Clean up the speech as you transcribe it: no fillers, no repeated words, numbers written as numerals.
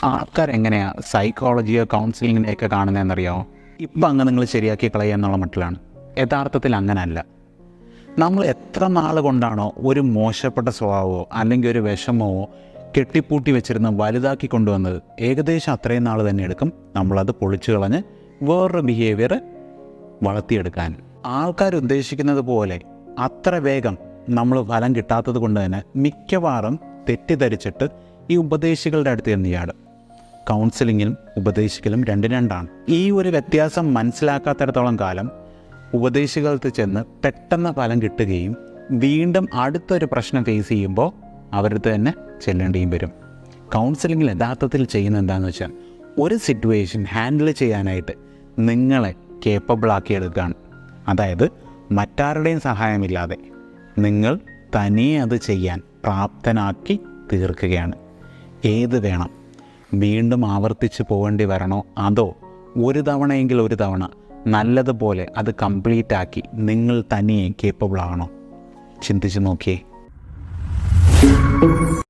ആൾക്കാരെങ്ങനെയാണ് സൈക്കോളജിയോ കൗൺസിലിങ്ങിനെയൊക്കെ കാണുന്നതെന്നറിയാമോ? ഇപ്പം അങ്ങ് നിങ്ങൾ ശരിയാക്കി കളയുക എന്നുള്ള മട്ടിലാണ്. യഥാർത്ഥത്തിൽ അങ്ങനല്ല. നമ്മൾ എത്ര നാൾ കൊണ്ടാണോ ഒരു മോശപ്പെട്ട സ്വഭാവമോ അല്ലെങ്കിൽ ഒരു വിഷമമോ കെട്ടിപ്പൂട്ടി വെച്ചിരുന്ന് വലുതാക്കി കൊണ്ടുവന്നത്, ഏകദേശം അത്രയും നാൾ തന്നെ എടുക്കും നമ്മളത് പൊളിച്ചു കളഞ്ഞ് വേറൊരു ബിഹേവിയർ വളർത്തിയെടുക്കാൻ. ആൾക്കാർ ഉദ്ദേശിക്കുന്നത് പോലെ അത്ര വേഗം നമ്മൾ ഫലം കിട്ടാത്തത് കൊണ്ട് തന്നെ മിക്കവാറും തെറ്റിദ്ധരിച്ചിട്ട് ഈ ഉപദേശികളുടെ അടുത്ത് ചെന്ന് ചാടും. കൗൺസിലിങ്ങിലും ഉപദേശിക്കലും രണ്ടാണ്. ഈ ഒരു വ്യത്യാസം മനസ്സിലാക്കാത്തിടത്തോളം കാലം ഉപദേശികൾക്ക് ചെന്ന് പെട്ടെന്ന് ഫലം കിട്ടുകയും വീണ്ടും അടുത്തൊരു പ്രശ്നം ഫേസ് ചെയ്യുമ്പോൾ അവരടുത്ത് തന്നെ ചെല്ലേണ്ടിയും വരും. കൗൺസിലിങ്ങിൽ യഥാർത്ഥത്തിൽ ചെയ്യുന്നത് എന്താണെന്ന് വെച്ചാൽ, ഒരു സിറ്റുവേഷൻ ഹാൻഡിൽ ചെയ്യാനായിട്ട് നിങ്ങളെ കേപ്പബിളാക്കിയെടുക്കുകയാണ്. അതായത് മറ്റാരുടെയും സഹായമില്ലാതെ നിങ്ങൾ തനിയെ അത് ചെയ്യാൻ പ്രാപ്തനാക്കി തീർക്കുകയാണ്. ഏത് വേണം, വീണ്ടും ആവർത്തിച്ച് പോകേണ്ടി വരണോ, അതോ ഒരു തവണയെങ്കിൽ ഒരു തവണ നല്ലതുപോലെ അത് കംപ്ലീറ്റ് ആക്കി നിങ്ങൾ തനിയെ കേപ്പബിളാകണോ? ചിന്തിച്ച് നോക്കിയേ.